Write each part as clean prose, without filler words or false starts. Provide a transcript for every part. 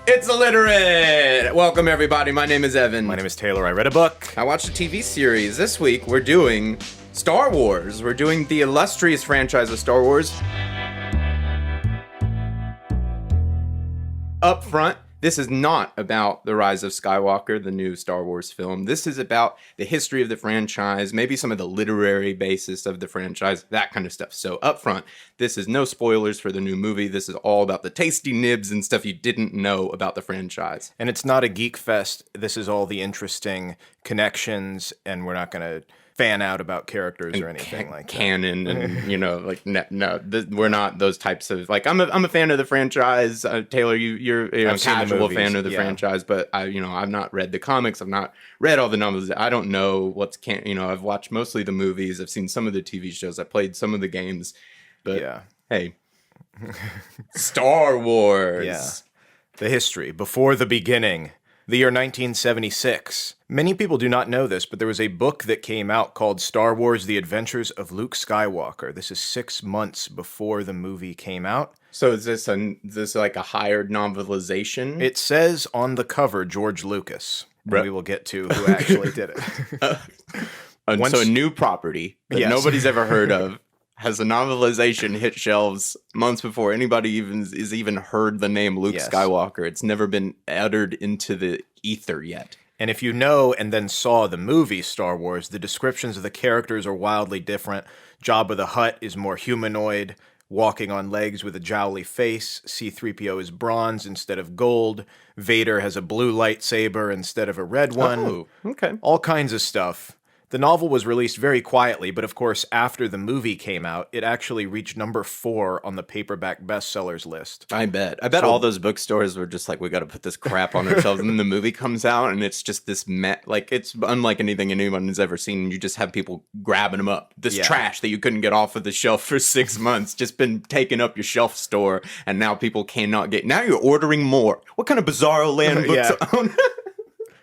It's illiterate! Welcome, everybody. My name is Evan. My name is Taylor. I read a book. I watched a TV series. This week, we're doing Star Wars. We're doing the illustrious franchise of Star Wars. Up front, this is not about The Rise of Skywalker, the new Star Wars film. This is about the history of the franchise, maybe some of the literary basis of the franchise, that kind of stuff. So up front, this is no spoilers for the new movie. This is all about the tasty nibs and stuff you didn't know about the franchise. And it's not a geek fest. This is all the interesting connections, and we're not going to fan out about characters or anything like canon that. And we're not those types of, like, I'm a fan of the franchise. Taylor, you're a casual fan of the franchise, but I've not read the comics. I've not read all the novels. I don't know I've watched mostly the movies. I've seen some of the TV shows. I played some of the games, but hey, Star Wars. Yeah. The history before the beginning. The year 1976. Many people do not know this, but there was a book that came out called Star Wars: The Adventures of Luke Skywalker. This is 6 months before the movie came out. So is this like a hired novelization? It says on the cover, George Lucas. And we will get to who actually did it. So a new property that nobody's ever heard of has a novelization hit shelves months before anybody even heard the name Luke Skywalker. It's never been uttered into the ether yet. And if you know and then saw the movie Star Wars, the descriptions of the characters are wildly different. Jabba the Hutt is more humanoid, walking on legs with a jowly face. C-3PO is bronze instead of gold. Vader has a blue lightsaber instead of a red one. Oh, okay. All kinds of stuff. The novel was released very quietly, but of course, after the movie came out, it actually reached number 4 on the paperback bestsellers list. I bet all those bookstores were just like, we got to put this crap on ourselves. And then the movie comes out, and it's just this it's unlike anything anyone has ever seen. You just have people grabbing them up. This trash that you couldn't get off of the shelf for 6 months, just been taking up your shelf store, and now people cannot get. Now you're ordering more. What kind of bizarro land books own?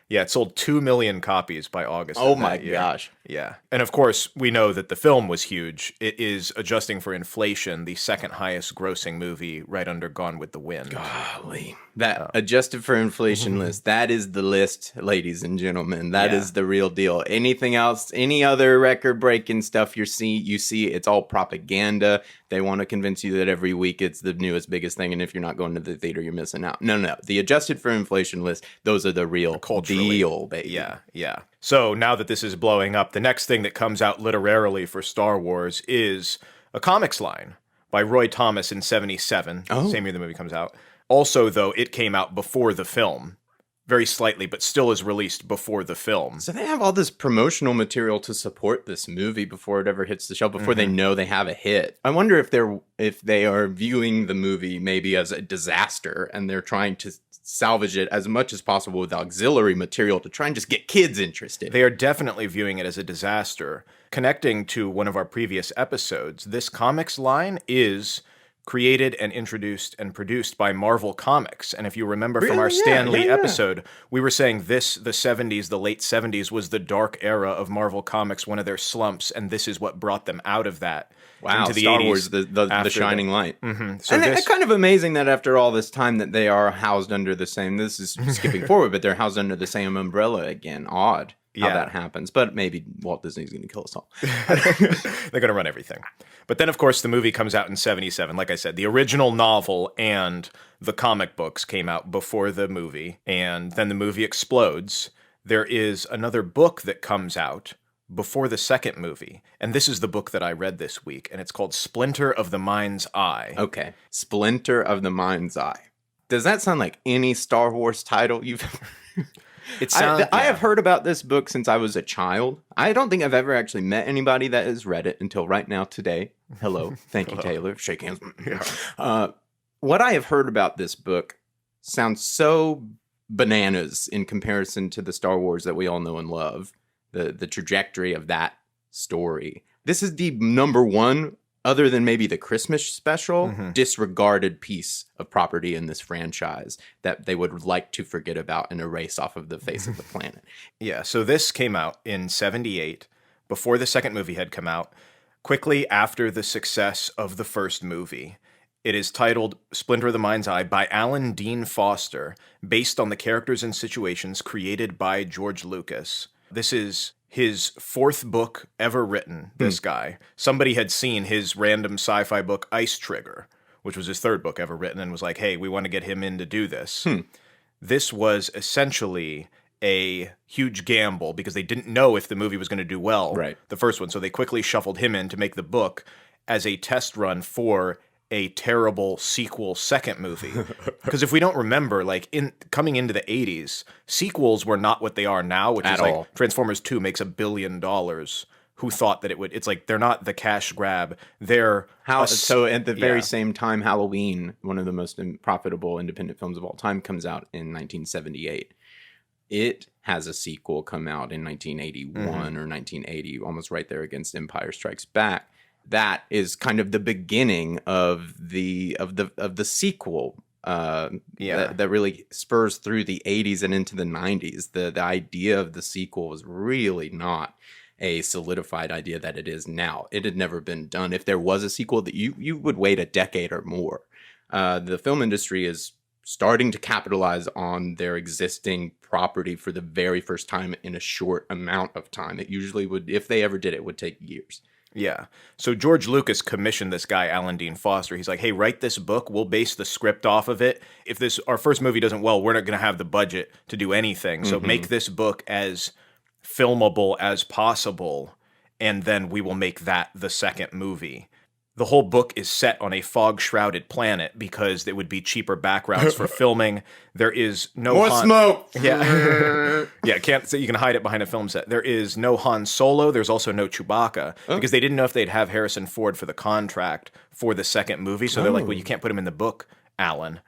Yeah, it sold 2 million copies by August. Oh my gosh. Yeah. And of course, we know that the film was huge. It is, adjusting for inflation, the second highest grossing movie, right under Gone with the Wind. Golly. That adjusted for inflation list, that is the list, ladies and gentlemen. That is the real deal. Anything else, any other record-breaking stuff you see, it's all propaganda. They want to convince you that every week it's the newest, biggest thing, and if you're not going to the theater, you're missing out. No. The adjusted for inflation list, those are the real deal, baby. Yeah. So now that this is blowing up, the next thing that comes out literarily for Star Wars is a comics line by Roy Thomas in 1977, same year the movie comes out. Also, though, it came out before the film. Very slightly, but still is released before the film. So they have all this promotional material to support this movie before it ever hits the shelf, before they know they have a hit. I wonder if they are viewing the movie maybe as a disaster, and they're trying to salvage it as much as possible with auxiliary material to try and just get kids interested. They are definitely viewing it as a disaster. Connecting to one of our previous episodes, this comics line is created and introduced and produced by Marvel Comics. And if you remember from our Stan Lee episode, we were saying the 70s, the late 70s, was the dark era of Marvel Comics, one of their slumps, and this is what brought them out of that. Wow, into the Star 80s, Wars, the shining light. Mm-hmm. So it's kind of amazing that after all this time that they are housed under the same, this is skipping forward, but they're housed under the same umbrella again. Odd how that happens, but maybe Walt Disney's going to kill us all. They're going to run everything. But then, of course, the movie comes out in 1977. Like I said, the original novel and the comic books came out before the movie, and then the movie explodes. There is another book that comes out before the second movie, and this is the book that I read this week, and it's called Splinter of the Mind's Eye. Okay, Splinter of the Mind's Eye. Does that sound like any Star Wars title you've ever... I have heard about this book since I was a child. I don't think I've ever actually met anybody that has read it until right now today. Hello. Thank you, Taylor. Shake hands. What I have heard about this book sounds so bananas in comparison to the Star Wars that we all know and love. The trajectory of that story. This is the number one, other than maybe the Christmas special, disregarded piece of property in this franchise that they would like to forget about and erase off of the face of the planet. Yeah, so this came out in 1978, before the second movie had come out, quickly after the success of the first movie. It is titled Splinter of the Mind's Eye by Alan Dean Foster, based on the characters and situations created by George Lucas. This is his 4th book ever written, this guy. Somebody had seen his random sci-fi book, Ice Trigger, which was his 3rd book ever written, and was like, hey, we want to get him in to do this. This was essentially a huge gamble because they didn't know if the movie was going to do well, the first one. So they quickly shuffled him in to make the book as a test run for a terrible sequel second movie. Because if we don't remember, like coming into the 80s, sequels were not what they are now, which is like Transformers 2 makes $1 billion. Who thought that it would? It's like they're not the cash grab. They're so at the very same time, Halloween, one of the most profitable independent films of all time, comes out in 1978. It has a sequel come out in 1981 or 1980, almost right there against Empire Strikes Back. That is kind of the beginning of the sequel that really spurs through the 80s and into the 90s. The idea of the sequel was really not a solidified idea that it is now. It had never been done. If there was a sequel, that you would wait a decade or more. The film industry is starting to capitalize on their existing property for the very first time in a short amount of time. It usually would, if they ever did it, would take years. Yeah. So George Lucas commissioned this guy, Alan Dean Foster. He's like, hey, write this book. We'll base the script off of it. If our first movie doesn't well, we're not going to have the budget to do anything. So make this book as filmable as possible, and then we will make that the second movie. The whole book is set on a fog-shrouded planet because it would be cheaper backgrounds for filming. There is no more smoke. Yeah, can't. So you can hide it behind a film set. There is no Han Solo. There's also no Chewbacca because they didn't know if they'd have Harrison Ford for the contract for the second movie. So they're like, well, you can't put him in the book, Alan.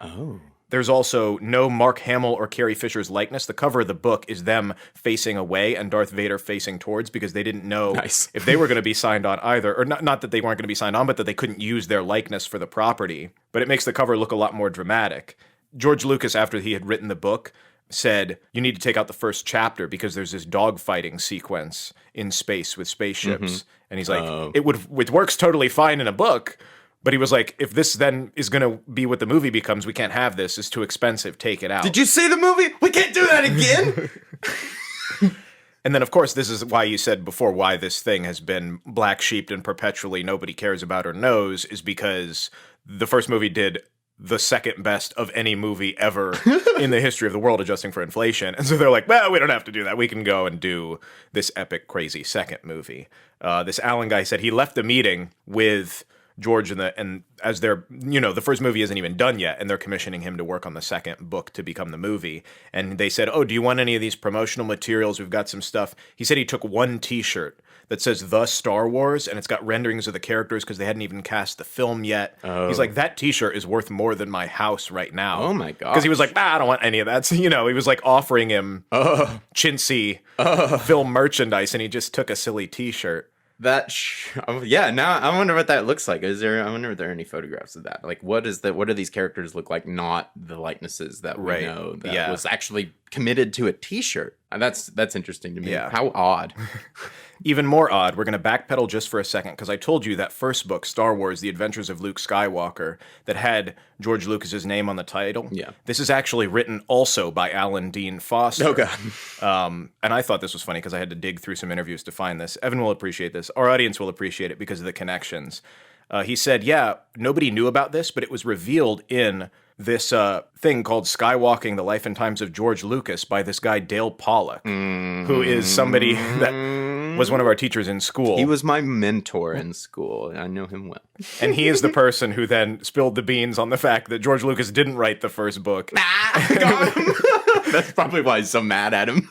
There's also no Mark Hamill or Carrie Fisher's likeness. The cover of the book is them facing away and Darth Vader facing towards because they didn't know if they were going to be signed on either. Or not that they weren't going to be signed on, but that they couldn't use their likeness for the property. But it makes the cover look a lot more dramatic. George Lucas, after he had written the book, said, you need to take out the first chapter because there's this dogfighting sequence in space with spaceships. And he's like, it works totally fine in a book. But he was like, if this then is going to be what the movie becomes, we can't have this. It's too expensive. Take it out. Did you see the movie? We can't do that again. And then, of course, this is why you said before why this thing has been black-sheeped and perpetually nobody cares about or knows is because the first movie did the second best of any movie ever in the history of the world, adjusting for inflation. And so they're like, well, we don't have to do that. We can go and do this epic, crazy second movie. This Alan guy said he left the meeting with George and as they're, the first movie isn't even done yet, and they're commissioning him to work on the second book to become the movie. And they said, oh, do you want any of these promotional materials? We've got some stuff. He said he took one t-shirt that says The Star Wars, and it's got renderings of the characters because they hadn't even cast the film yet. He's like, that t-shirt is worth more than my house right now. Oh my god! Because he was like, I don't want any of that. So, he was like offering him chintzy film merchandise, and he just took a silly t-shirt. Now I wonder what that looks like. I wonder if there are any photographs of that. Like, what do these characters look like? Not the likenesses that we know that was actually committed to a t-shirt. And that's interesting to me. Yeah. How odd. Even more odd, we're going to backpedal just for a second, because I told you that first book, Star Wars, The Adventures of Luke Skywalker, that had George Lucas's name on the title. Yeah. This is actually written also by Alan Dean Foster. Oh, God. And I thought this was funny because I had to dig through some interviews to find this. Evan will appreciate this. Our audience will appreciate it because of the connections. He said, nobody knew about this, but it was revealed in this thing called Skywalking, The Life and Times of George Lucas by this guy, Dale Pollock, who is somebody that was one of our teachers in school. He was my mentor in school. I know him well. And he is the person who then spilled the beans on the fact that George Lucas didn't write the first book. Got him. That's probably why he's so mad at him.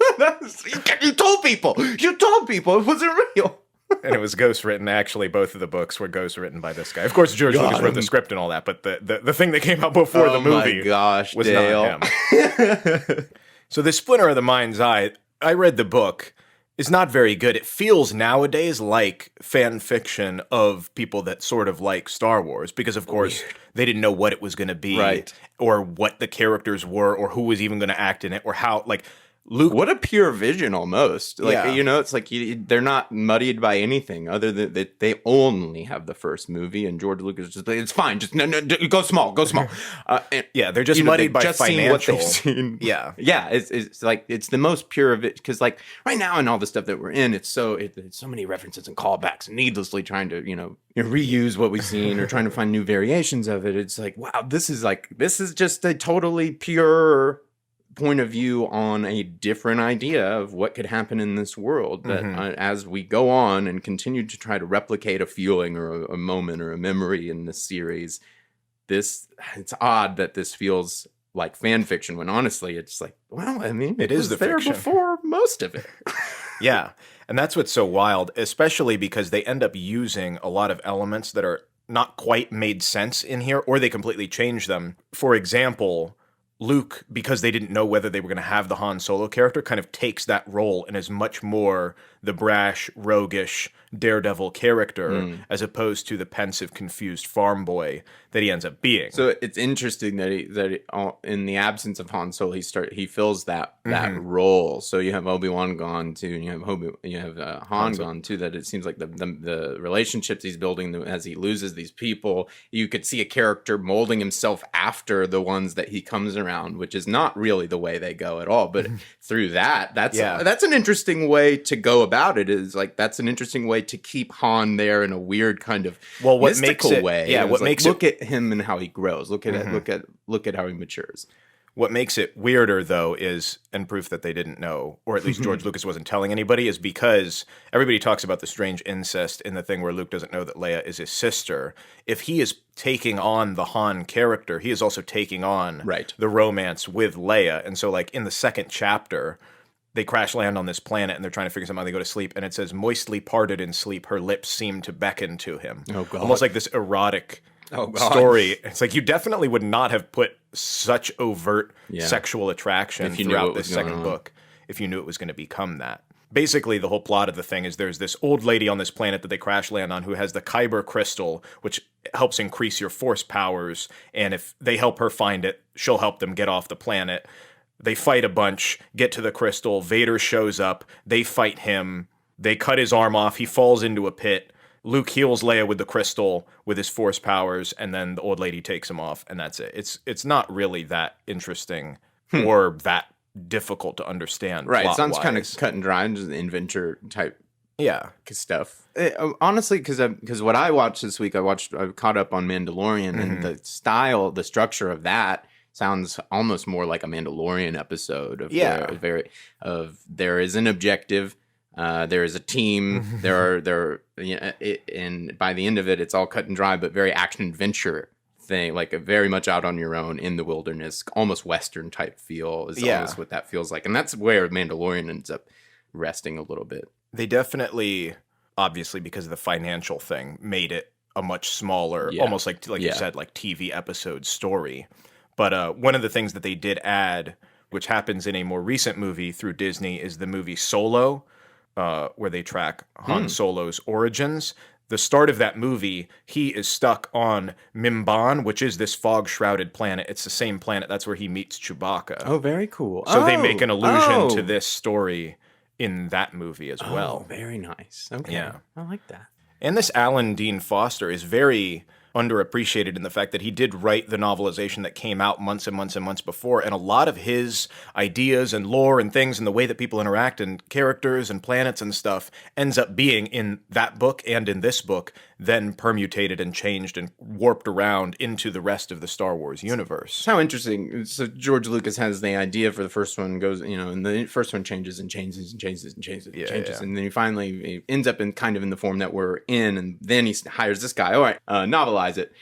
You told people. It wasn't real. And it was ghostwritten. Actually, both of the books were ghostwritten by this guy. Of course, George Lucas wrote the script and all that, but the thing that came out before the movie was Dale. not him. So this Splinter of the Mind's Eye, I read the book, is not very good. It feels nowadays like fan fiction of people that sort of like Star Wars, because, of course, they didn't know what it was going to be, right, or what the characters were, or who was even going to act in it, or how, like, Luke, what a pure vision almost. Like, it's like they're not muddied by anything other than that they only have the first movie, and George Lucas just it's fine, just no, go small. They're just muddied by just financial. Seeing what they've seen. Yeah, it's like it's the most pure of it, because like right now in all the stuff that we're in, it's so many references and callbacks, needlessly trying to reuse what we've seen or trying to find new variations of it. It's like, wow, this is just a totally pure point of view on a different idea of what could happen in this world. That as we go on and continue to try to replicate a feeling or a moment or a memory in this series, it's odd that this feels like fan fiction when honestly it's like, well, I mean, it is the there fiction before most of it. Yeah, and that's what's so wild, especially because they end up using a lot of elements that are not quite made sense in here, or they completely change them. For example, Luke, because they didn't know whether they were going to have the Han Solo character, kind of takes that role and is much more the brash, roguish, daredevil character as opposed to the pensive, confused farm boy that he ends up being. So it's interesting that in the absence of Han Solo, he fills that role. So you have Obi-Wan gone too, and you have Han gone too. That it seems like the relationships he's building as he loses these people, you could see a character molding himself after the ones that he comes around, which is not really the way they go at all. But through that's an interesting way to go about it. Is like that's an interesting way to keep Han there in a weird kind of mystical way. Yeah, what makes look at him and how he grows. Look at look at how he matures. What makes it weirder, though, is, and proof that they didn't know, or at least George Lucas wasn't telling anybody, is because everybody talks about the strange incest in the thing where Luke doesn't know that Leia is his sister. If he is taking on the Han character, he is also taking on the romance with Leia. And so, like, in the second chapter, they crash land on this planet and they're trying to figure something out. They go to sleep, and it says, moistly parted in sleep, her lips seem to beckon to him. Oh, God. Almost like this erotic story. It's like you definitely would not have put such overt sexual attraction throughout this second book if you knew it was going to become that. Basically, the whole plot of the thing is there's this old lady on this planet that they crash land on who has the Kyber crystal, which helps increase your force powers. And if they help her find it, she'll help them get off the planet. They fight a bunch, get to the crystal. Vader shows up. They fight him. They cut his arm off. He falls into a pit. Luke heals Leia with the crystal with his force powers, and then the old lady takes him off, and that's it. It's not really that interesting or that difficult to understand. Right, it sounds kind of cut and dry, just adventure type stuff. Honestly, because what I watched this week, I caught up on Mandalorian, and the structure of that sounds almost more like a Mandalorian episode of there is an objective. There is a team. And by the end of it, it's all cut and dry, but very action adventure thing, like a very much out on your own in the wilderness, almost Western type feel is almost what that feels like, and that's where Mandalorian ends up resting a little bit. They definitely, obviously, because of the financial thing, made it a much smaller, almost like you said, like TV episode story. But one of the things that they did add, which happens in a more recent movie through Disney, is the movie Solo. Where they track Han Solo's origins. The start of that movie, he is stuck on Mimban, which is this fog-shrouded planet. It's the same planet. That's where he meets Chewbacca. Oh, very cool. So they make an allusion to this story in that movie as well. Oh, very nice. Okay. Yeah. I like that. And this Alan Dean Foster is very underappreciated in the fact that he did write the novelization that came out months and months and months before, and a lot of his ideas and lore and things and the way that people interact and characters and planets and stuff ends up being in that book and in this book, then permutated and changed and warped around into the rest of the Star Wars universe. It's how interesting. So George Lucas has the idea for the first one, goes, and the first one changes and changes and changes and changes and changes, and then he finally ends up in kind of in the form that we're in, and then he hires this guy. All right, novelize it.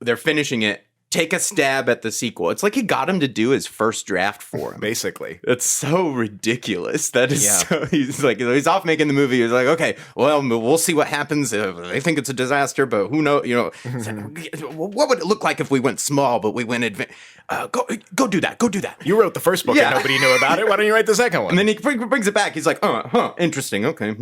They're finishing it. Take a stab at the sequel. It's like he got him to do his first draft for him. Basically. It's so ridiculous. That is so, he's off making the movie. He's like, okay, well, we'll see what happens. They think it's a disaster, but who knows, what would it look like if we went small, but we went go do that. Go do that. You wrote the first book and nobody knew about it. Why don't you write the second one? And then he brings it back. He's like, interesting. Okay.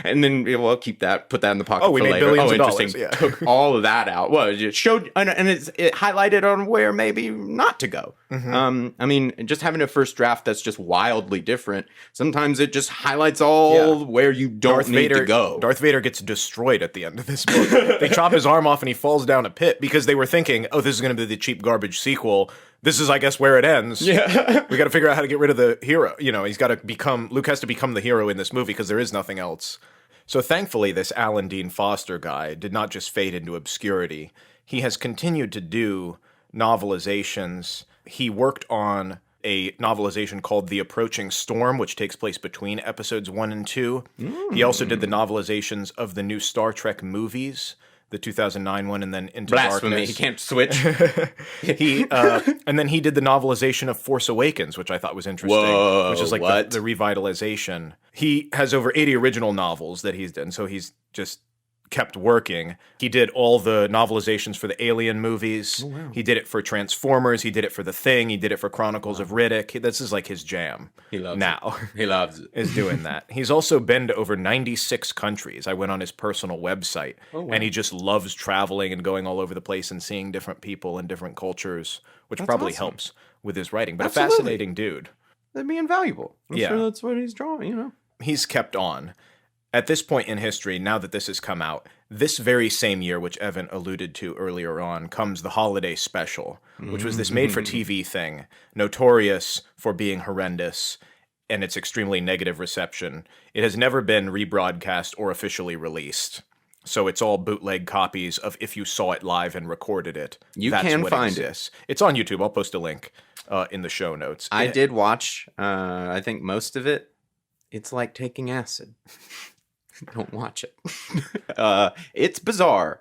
And then keep that, put that in the pocket for we made later. billions of dollars. Yeah. Took all of that out. Well, it showed, and it highlighted on where maybe not to go. I mean, just having a first draft that's just wildly different, sometimes it just highlights all where you don't need to go. Darth Vader gets destroyed at the end of this book. They chop his arm off and he falls down a pit because they were thinking, oh, this is going to be the cheap garbage sequel. This is, I guess, where it ends. Yeah. We got to figure out how to get rid of the hero. You know, Luke has to become the hero in this movie because there is nothing else. So thankfully, this Alan Dean Foster guy did not just fade into obscurity. He has continued to do novelizations. He worked on a novelization called The Approaching Storm, which takes place between episodes 1 and 2. He also did the novelizations of the new Star Trek movies, the 2009 one, and then Into Blasphemy. Darkness. He can't switch. And then he did the novelization of Force Awakens, which I thought was interesting. Whoa, which is like the revitalization. He has over 80 original novels that he's done, so he's just kept working. He did all the novelizations for the Alien movies. Oh, wow. He did it for Transformers. He did it for The Thing. He did it for Chronicles of Riddick. This is like his jam. He loves now. He loves it. Is doing that. He's also been to over 96 countries. I went on his personal website, and he just loves traveling and going all over the place and seeing different people and different cultures, which probably helps with his writing. But a fascinating dude. That'd be invaluable. I'm sure that's what he's drawing, you know. He's kept on. At this point in history, now that this has come out, this very same year, which Evan alluded to earlier on, comes the holiday special, which was this made-for-TV thing, notorious for being horrendous and its extremely negative reception. It has never been rebroadcast or officially released. So it's all bootleg copies of if you saw it live and recorded it. You can find it. It's on YouTube. I'll post a link in the show notes. I did watch, I think most of it. It's like taking acid. Don't watch it. It's bizarre.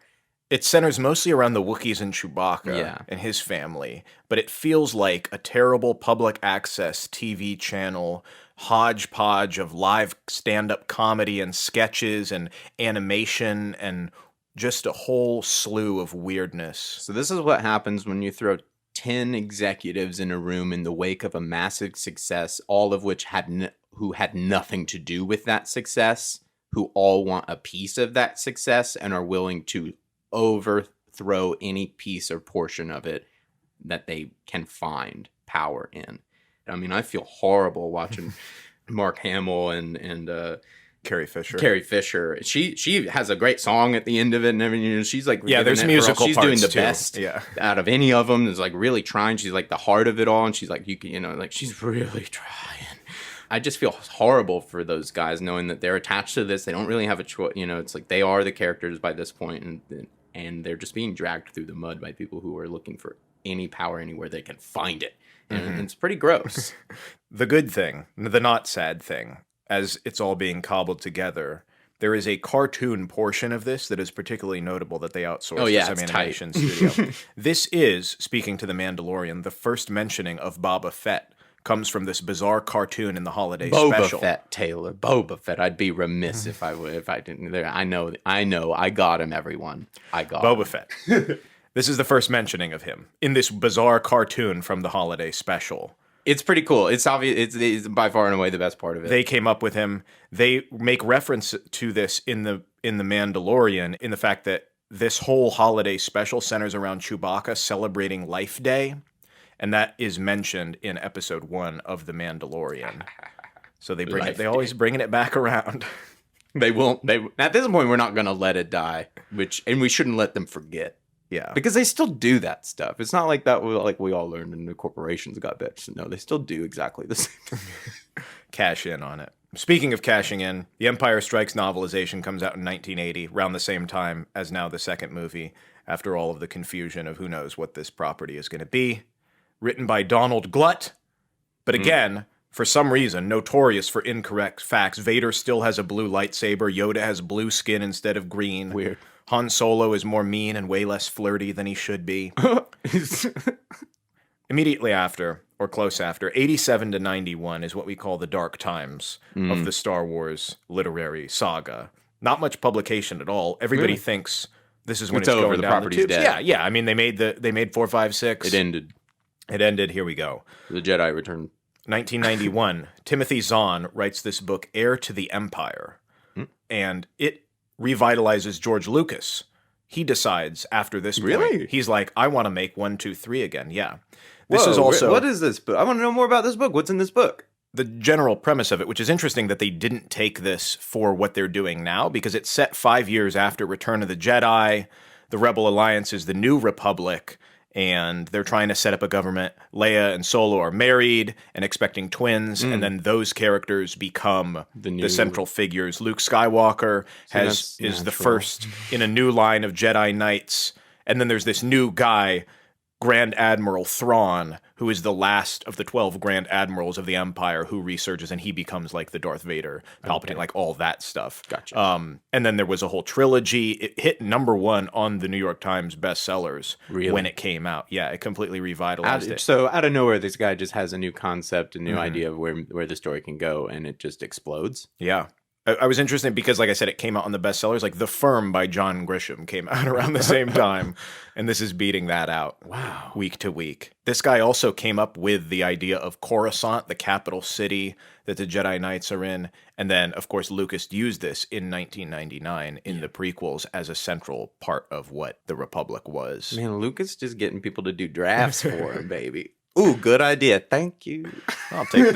It centers mostly around the Wookiees and Chewbacca and his family, but it feels like a terrible public access TV channel hodgepodge of live stand-up comedy and sketches and animation and just a whole slew of weirdness. So this is what happens when you throw 10 executives in a room in the wake of a massive success, all of which who had nothing to do with that success, who all want a piece of that success and are willing to overthrow any piece or portion of it that they can find power in. I mean, I feel horrible watching Mark Hamill and Carrie Fisher. Carrie Fisher. She has a great song at the end of it and everything. You know, she's like, there's musical she's parts doing the too. best out of any of them. Is like really trying. She's like the heart of it all, and she's like, like she's really trying. I just feel horrible for those guys knowing that they're attached to this. They don't really have a choice. You know, it's like they are the characters by this point, and they're just being dragged through the mud by people who are looking for any power anywhere they can find it. And it's pretty gross. The good thing, the not sad thing, as it's all being cobbled together, there is a cartoon portion of this that is particularly notable that they outsourced to some animation studio. This is, speaking to The Mandalorian, the first mentioning of Boba Fett comes from this bizarre cartoon in the holiday special. Boba Fett, Taylor. Boba Fett. I'd be remiss if I didn't. I know. I got him, everyone. I got Boba him. Fett. This is the first mentioning of him in this bizarre cartoon from the holiday special. It's pretty cool. It's obvious. It's by far and away the best part of it. They came up with him. They make reference to this in the Mandalorian in the fact that this whole holiday special centers around Chewbacca celebrating Life Day. And that is mentioned in episode 1 of The Mandalorian. So they always bringing it back around. They won't. At this point, we're not going to let it die, and we shouldn't let them forget. Yeah, because they still do that stuff. It's not like that. Like we all learned, and the corporations got bitched. No, they still do exactly the same thing. Cash in on it. Speaking of cashing in, The Empire Strikes novelization comes out in 1980, around the same time as now the second movie. After all of the confusion of who knows what this property is going to be. Written by Donald Glut, but again, for some reason, notorious for incorrect facts. Vader still has a blue lightsaber. Yoda has blue skin instead of green. Weird. Han Solo is more mean and way less flirty than he should be. Immediately after, or close after, 87 to 91 is what we call the dark times of the Star Wars literary saga. Not much publication at all. Everybody thinks this is when it's over. Going The down property's the tubes. dead. Yeah. I mean, they made 4, 5, 6. It ended. Here we go. The Jedi Return. 1991, Timothy Zahn writes this book, Heir to the Empire. And it revitalizes George Lucas He decides after this point, Really? he's like, I want to make 1, 2, 3 again. Yeah. This Whoa, is also... What is this book? I want to know more about this book. What's in this book? The general premise of it, which is interesting that they didn't take this for what they're doing now, because it's set 5 years after Return of the Jedi. The Rebel Alliance is the New Republic, and they're trying to set up a government. Leia and Solo are married and expecting twins, and then those characters become the central figures. Luke Skywalker is the first in a new line of Jedi Knights, and then there's this new guy, Grand Admiral Thrawn, who is the last of the 12 Grand Admirals of the Empire, who resurges, and he becomes like the Darth Vader, Palpatine, like all that stuff. Gotcha. And then there was a whole trilogy. It hit #1 on the New York Times bestsellers when it came out. Yeah, it completely revitalized it. So out of nowhere, this guy just has a new concept, a new idea of where the story can go, and it just explodes. Yeah. I was interested because, like I said, it came out on the bestsellers. Like The Firm by John Grisham came out around the same time, and this is beating that out week to week. This guy also came up with the idea of Coruscant, the capital city that the Jedi Knights are in. And then, of course, Lucas used this in 1999 in the prequels as a central part of what the Republic was. Man, Lucas just getting people to do drafts for him, baby. Ooh, good idea. Thank you. I'll take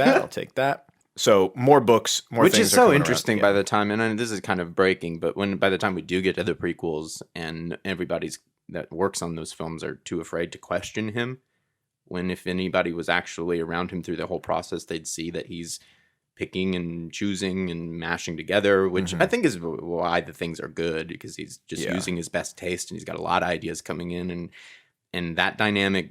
that. So more books, more Which things is are so coming interesting around by the time, and this is kind of breaking, but by the time we do get to the prequels and everybody's that works on those films are too afraid to question him, when if anybody was actually around him through the whole process, they'd see that he's picking and choosing and mashing together, which I think is why the things are good, because he's just using his best taste, and he's got a lot of ideas coming in, and that dynamic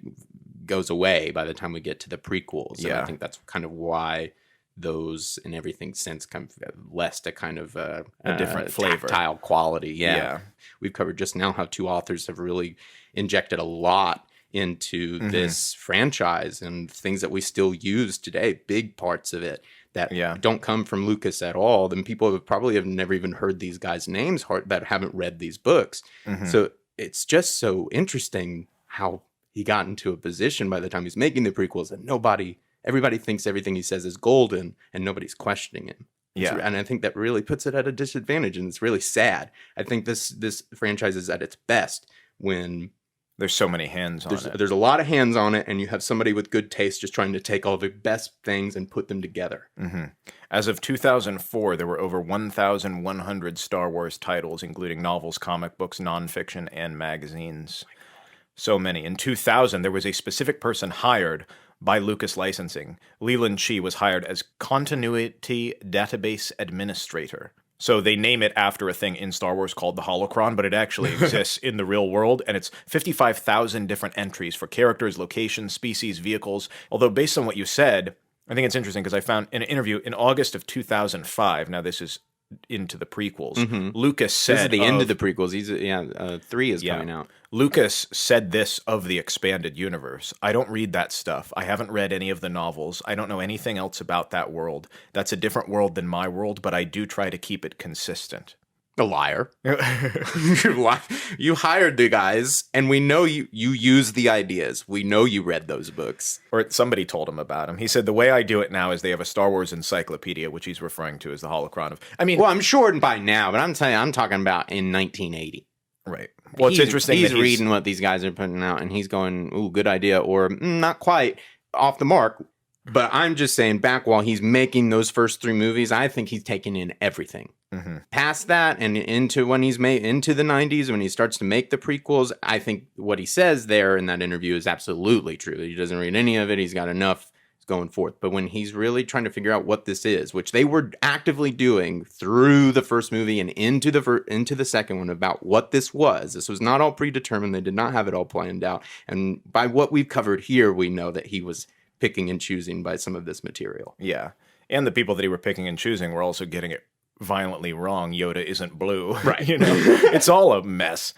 goes away by the time we get to the prequels. And I think that's kind of why those and everything since kind of less to kind of a different flavor, tactile quality. Yeah. We've covered just now how two authors have really injected a lot into this franchise and things that we still use today, big parts of it that don't come from Lucas at all. Then people probably have never even heard these guys' names that haven't read these books. So it's just so interesting how he got into a position by the time he's making the prequels that everybody thinks everything he says is golden, and nobody's questioning him. And I think that really puts it at a disadvantage, and it's really sad. I think this franchise is at its best when there's so many hands on it. There's a lot of hands on it, and you have somebody with good taste just trying to take all the best things and put them together. As of 2004, there were over 1,100 Star Wars titles, including novels, comic books, nonfiction, and magazines. So many. In 2000, there was a specific person hired by Lucas Licensing. Leland Chee was hired as Continuity Database Administrator. So they name it after a thing in Star Wars called the Holocron, but it actually exists in the real world, and it's 55,000 different entries for characters, locations, species, vehicles. Although based on what you said, I think it's interesting because I found in an interview in August of 2005, now this is into the prequels, Lucas said... This is the end of the prequels. 3 is coming out. Lucas said this of the expanded universe. I don't read that stuff. I haven't read any of the novels. I don't know anything else about that world. That's a different world than my world, but I do try to keep it consistent. A liar. You hired the guys, and we know you use the ideas. We know you read those books. Or somebody told him about them. He said, the way I do it now is they have a Star Wars encyclopedia, which he's referring to as the Holocron of... Well, I'm sure by now, but I'm talking about in 1980. Right. Well, it's interesting he's reading what these guys are putting out, and he's going, ooh, good idea, or not quite off the mark. But I'm just saying, back while he's making those first 3 movies, I think he's taking in everything. Past that and into when he's made into the 90s, when he starts to make the prequels, I think what he says there in that interview is absolutely true. He doesn't read any of it. He's got enough going forth. But when he's really trying to figure out what this is, which they were actively doing through the first movie and into the second one about what this was not all predetermined. They did not have it all planned out. And by what we've covered here, we know that he was picking and choosing by some of this material. Yeah. And the people that he were picking and choosing were also getting it violently wrong. Yoda isn't blue. Right. It's all a mess.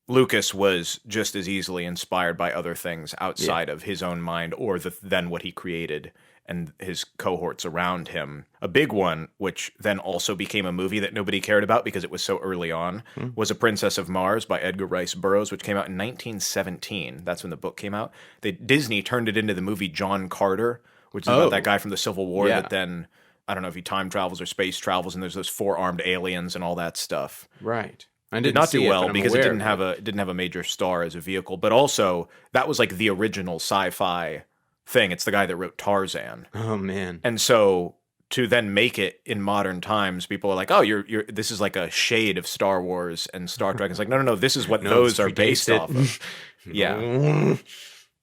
Lucas was just as easily inspired by other things outside of his own mind or then what he created and his cohorts around him. A big one, which then also became a movie that nobody cared about because it was so early on, was A Princess of Mars by Edgar Rice Burroughs, which came out in 1917. That's when the book came out. Disney turned it into the movie John Carter, which is about that guy from the Civil War that then, I don't know if he time travels or space travels, and there's those 4-armed aliens and all that stuff. Right. Did not do well because it didn't have a major star as a vehicle, but also that was like the original sci-fi thing. It's the guy that wrote Tarzan. Oh man. And so to then make it in modern times, people are like, "Oh, you're this is like a shade of Star Wars and Star Trek." It's like, no, this is what those are based off of. Yeah.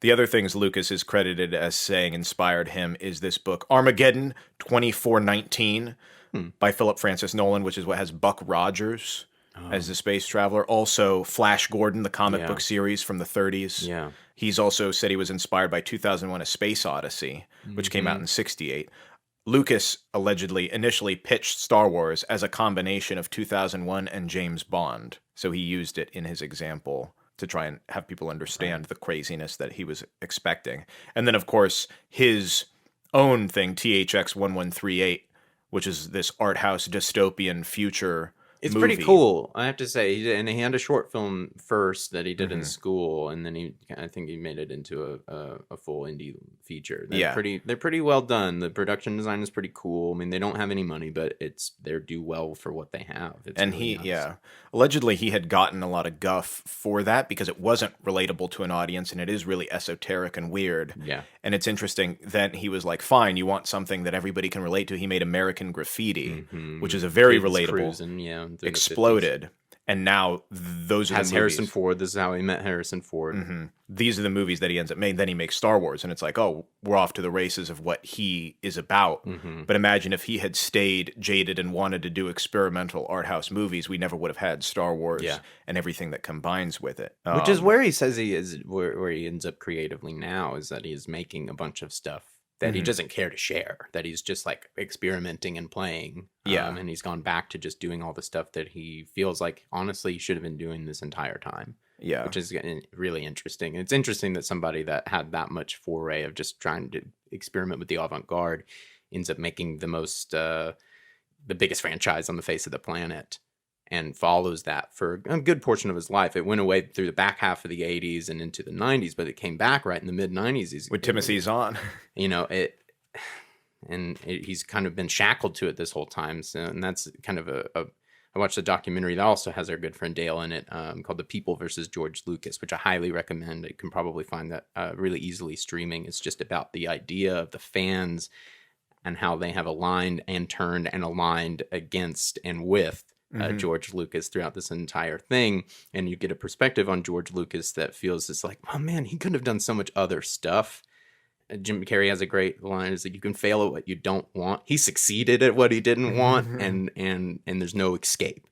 The other things Lucas is credited as saying inspired him is this book, Armageddon 2419, by Philip Francis Nolan, which is what has Buck Rogers as the space traveler. Also, Flash Gordon, the comic book series from the 30s. Yeah. He's also said he was inspired by 2001: A Space Odyssey, which came out in 1968. Lucas allegedly initially pitched Star Wars as a combination of 2001 and James Bond. So he used it in his example to try and have people understand the craziness that he was expecting. And then, of course, his own thing, THX 1138, which is this art house dystopian future It's movie. pretty cool, I have to say. He had a short film first that he did in school, and then I think he made it into a full indie feature. They're pretty well done. The production design is pretty cool. I mean, they don't have any money, but they do well for what they have. It's and really nice. Allegedly he had gotten a lot of guff for that because it wasn't relatable to an audience, and it is really esoteric and weird. Yeah. And it's interesting that he was like, fine, you want something that everybody can relate to. He made American Graffiti, which is a very Kids relatable. Cruising, exploded, and now those are the movies. Harrison Ford. This is how he met Harrison Ford. These are the movies that he ends up making. Then he makes Star Wars, and it's like, oh, we're off to the races of what he is about. But imagine if he had stayed jaded and wanted to do experimental art house movies, we never would have had Star Wars and everything that combines with it. Which is where he says he is, where he ends up creatively now, is that he is making a bunch of stuff that he doesn't care to share, that he's just like experimenting and playing. And he's gone back to just doing all the stuff that he feels like, honestly, he should have been doing this entire time. Yeah. Which is really interesting. It's interesting that somebody that had that much foray of just trying to experiment with the avant-garde ends up making the biggest franchise on the face of the planet, and follows that for a good portion of his life. It went away through the back half of the 80s and into the 90s, but it came back right in the mid-90s. With Timothy Zahn. He's kind of been shackled to it this whole time. So, and that's kind of I watched a documentary that also has our good friend Dale in it, called The People versus George Lucas, which I highly recommend. You can probably find that really easily streaming. It's just about the idea of the fans and how they have aligned and turned and aligned against and with George Lucas throughout this entire thing. And you get a perspective on George Lucas that feels just like, oh man, he could have done so much other stuff. Jim Carrey has a great line, is that you can fail at what you don't want. He succeeded at what he didn't want, and there's no escape.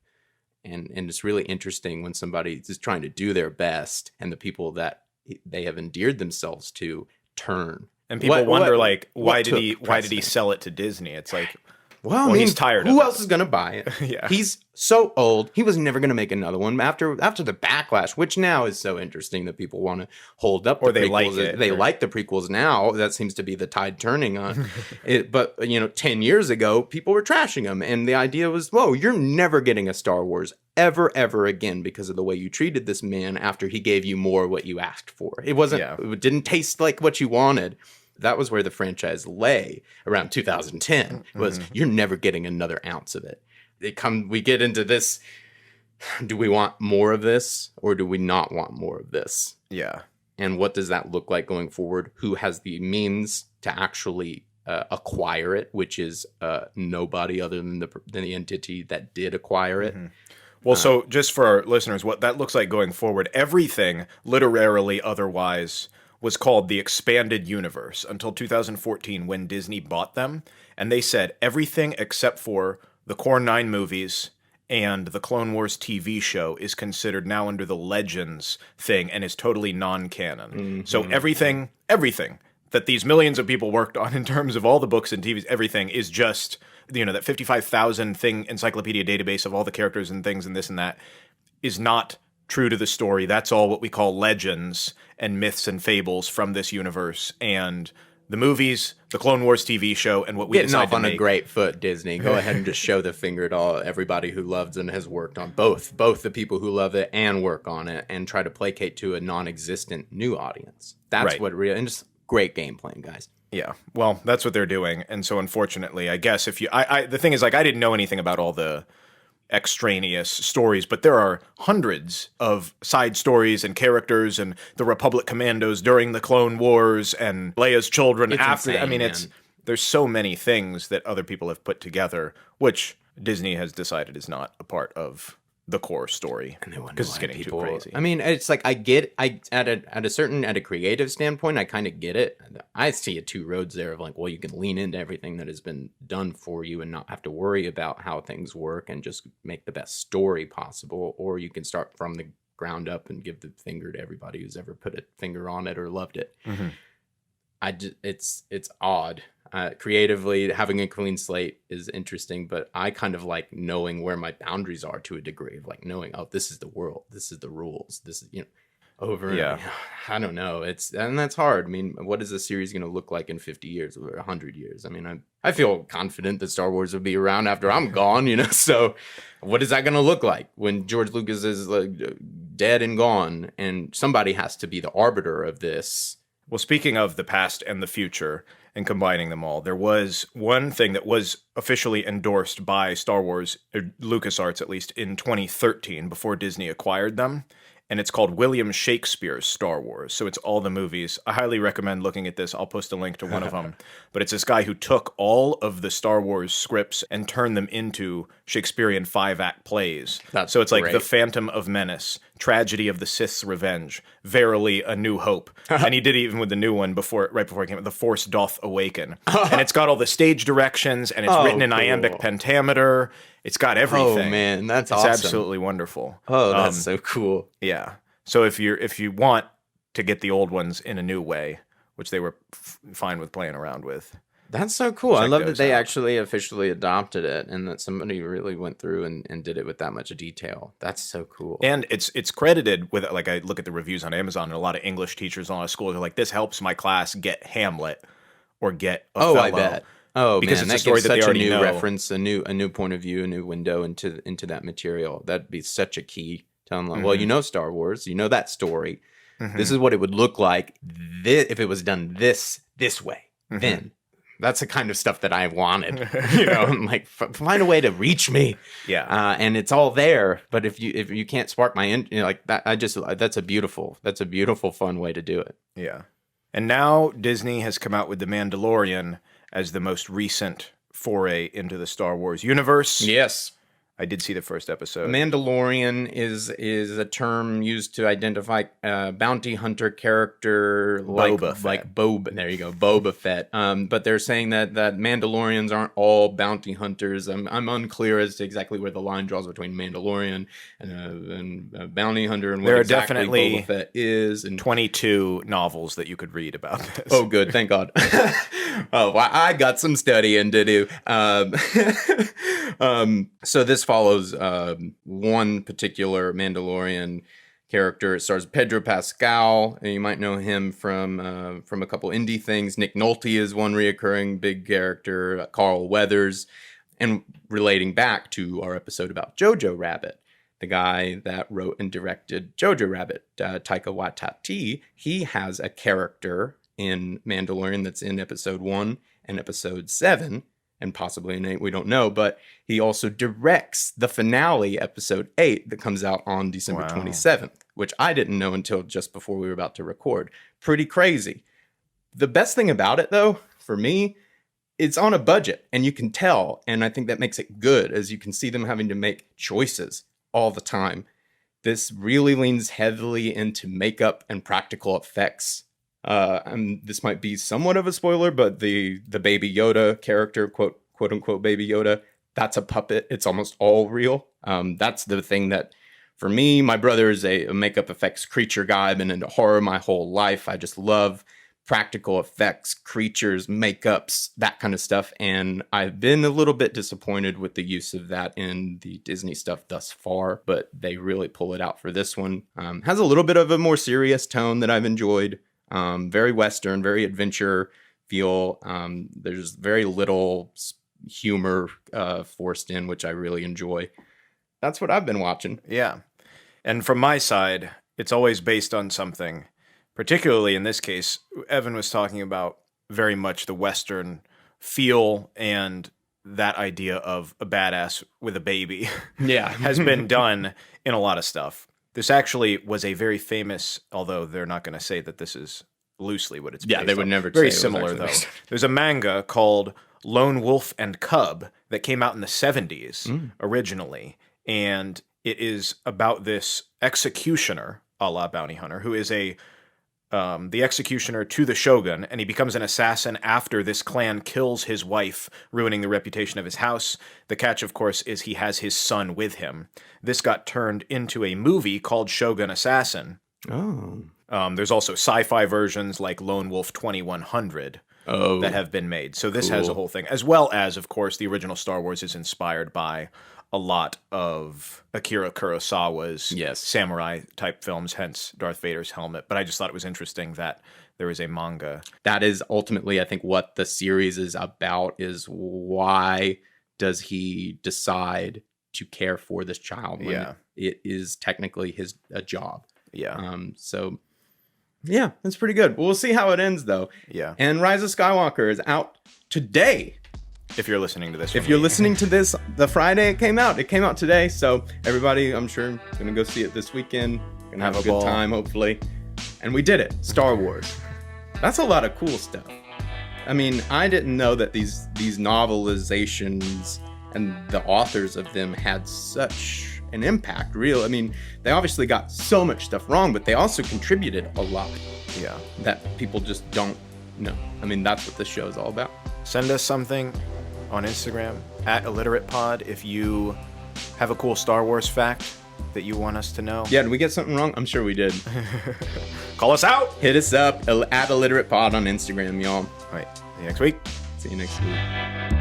And it's really interesting when somebody is trying to do their best and the people that they have endeared themselves to turn. And people wonder, why did he sell it to Disney? It's like, well, he's tired of it. Who else is going to buy it? Yeah. He's so old. He was never going to make another one after the backlash, which now is so interesting that people want to hold up. Or they like it. They like the prequels now. That seems to be the tide turning on it. But 10 years ago, people were trashing them, and the idea was, whoa, you're never getting a Star Wars ever again because of the way you treated this man after he gave you more what you asked for. It wasn't. It didn't taste like what you wanted. That was where the franchise lay around 2010, was you're never getting another ounce of it. We get into this, do we want more of this or do we not want more of this? Yeah. And what does that look like going forward? Who has the means to actually acquire it, which is nobody other than the entity that did acquire it. Well, so just for our listeners, what that looks like going forward, everything literarily otherwise was called the Expanded Universe until 2014 when Disney bought them. And they said everything except for the core 9 movies and the Clone Wars TV show is considered now under the Legends thing and is totally non-canon. So everything that these millions of people worked on in terms of all the books and TVs, everything is just, that 55,000 thing encyclopedia database of all the characters and things and this and that is not true to the story. That's all what we call legends and myths and fables from this universe. And the movies, the Clone Wars TV show, and what we getting off on a great foot, Disney. Go ahead and just show the finger to everybody who loves and has worked on both the people who love it and work on it, and try to placate to a non-existent new audience. That's what really, and just great game playing, guys. Yeah, well, that's what they're doing. And so unfortunately, I guess if you, the thing is, I didn't know anything about all the extraneous stories, but there are hundreds of side stories and characters, and the Republic commandos during the Clone Wars, and Leia's children after. Insane, I mean, man. there's so many things that other people have put together, which Disney has decided is not a part of the core story, because it's getting too crazy. I mean, it's like at a creative standpoint, I kind of get it. I see two roads there of like, well, you can lean into everything that has been done for you and not have to worry about how things work and just make the best story possible, or you can start from the ground up and give the finger to everybody who's ever put a finger on it or loved it. Mm-hmm. It's odd. Creatively, having a clean slate is interesting, but I kind of like knowing where my boundaries are to a degree of like knowing, oh, this is the world, this is the rules, this is, over. Yeah. I don't know. And that's hard. I mean, what is the series going to look like in 50 years or 100 years? I mean, I feel confident that Star Wars will be around after I'm gone, so what is that going to look like when George Lucas is like dead and gone, and somebody has to be the arbiter of this? Well, speaking of the past and the future and combining them all, there was one thing that was officially endorsed by Star Wars, LucasArts at least, in 2013 before Disney acquired them. And it's called William Shakespeare's Star Wars. So it's all the movies. I highly recommend looking at this. I'll post a link to one of them. But it's this guy who took all of the Star Wars scripts and turned them into Shakespearean 5-act plays. So it's like great. The Phantom of Menace, Tragedy of the Sith's Revenge, Verily A New Hope. And he did it even with the new one right before it came out, The Force Doth Awaken. And it's got all the stage directions, and it's written in iambic pentameter. It's got everything. Oh man, that's awesome. It's absolutely wonderful. Oh, that's so cool. Yeah. So if you want to get the old ones in a new way, which they were fine with playing around with. That's so cool. I love that they out. actually officially adopted it, and that somebody really went through and did it with that much detail. That's so cool. And it's credited with, like, I look at the reviews on Amazon, and a lot of English teachers in a lot of schools are like, this helps my class get Hamlet or get Othello. Oh, I bet. Oh, because man, it's a story that they already know. Reference, a new point of view, a new window into that material. That'd be such a key. Telling them, well, Star Wars, that story. Mm-hmm. This is what it would look like if it was done this way. Mm-hmm. Then that's the kind of stuff that I wanted. I'm like, find a way to reach me. Yeah, and it's all there. But if you can't spark my like that, that's a beautiful, fun way to do it. Yeah, and now Disney has come out with The Mandalorian as the most recent foray into the Star Wars universe. Yes. I did see the first episode. Mandalorian is a term used to identify a bounty hunter character like Boba. There you go, Boba Fett. But they're saying that Mandalorians aren't all bounty hunters. I'm unclear as to exactly where the line draws between Mandalorian and a bounty hunter and what there exactly are definitely Boba Fett is. And 22 novels that you could read about this. Oh, good, thank God. Oh, well, I got some studying to do. So this follows one particular Mandalorian character. It stars Pedro Pascal, and you might know him from a couple indie things. Nick Nolte is one reoccurring big character. Carl Weathers, and relating back to our episode about Jojo Rabbit, the guy that wrote and directed Jojo Rabbit, Taika Waititi. He has a character in Mandalorian that's in episode 1 and episode 7. And possibly in 8, we don't know, but he also directs the finale, episode 8, that comes out on December 27th, which I didn't know until just before we were about to record. Pretty crazy. The best thing about it, though, for me, it's on a budget, and you can tell, and I think that makes it good, as you can see them having to make choices all the time. This really leans heavily into makeup and practical effects. And this might be somewhat of a spoiler, but the Baby Yoda character, quote unquote Baby Yoda, that's a puppet. It's almost all real. That's the thing that, for me, my brother is a makeup effects creature guy. I've been into horror my whole life. I just love practical effects, creatures, makeups, that kind of stuff. And I've been a little bit disappointed with the use of that in the Disney stuff thus far, but they really pull it out for this one. Has a little bit of a more serious tone that I've enjoyed. Very Western, very adventure feel. There's very little humor forced in, which I really enjoy. That's what I've been watching. Yeah. And from my side, it's always based on something. Particularly in this case, Evan was talking about very much the Western feel and that idea of a badass with a baby Yeah. has been done in a lot of stuff. This actually was a very famous, although they're not going to say that this is loosely what it's based Yeah, they would on. never Very say it was similar, actually though. based There's a manga called Lone Wolf and Cub that came out in the 70s originally, and it is about this executioner, a la bounty hunter, who is the executioner to the shogun, and he becomes an assassin after this clan kills his wife, ruining the reputation of his house. The catch, of course, is he has his son with him. This got turned into a movie called Shogun Assassin. Oh. There's also sci-fi versions like Lone Wolf 2100 that have been made. So this has a whole thing, as well as, of course, the original Star Wars is inspired by a lot of Akira Kurosawa's samurai-type films, hence Darth Vader's helmet. But I just thought it was interesting that there is a manga. That is ultimately, I think, what the series is about, is why does he decide to care for this child when it is technically a job. Yeah. So, yeah, that's pretty good. We'll see how it ends, though. Yeah. And Rise of Skywalker is out today. If you're listening to this. If you're listening to this the Friday it came out today. So everybody, I'm sure, is going to go see it this weekend. Going to have a good time, hopefully. And we did it. Star Wars. That's a lot of cool stuff. I mean, I didn't know that these novelizations and the authors of them had such an impact. I mean, they obviously got so much stuff wrong, but they also contributed a lot. Yeah. That people just don't know. I mean, that's what this show is all about. Send us something on Instagram at illiteratepod if you have a cool Star Wars fact that you want us to know. Yeah, did we get something wrong? I'm sure we did. Call us out. Hit us up at illiteratepod on Instagram, y'all. All right. See you next week. See you next week.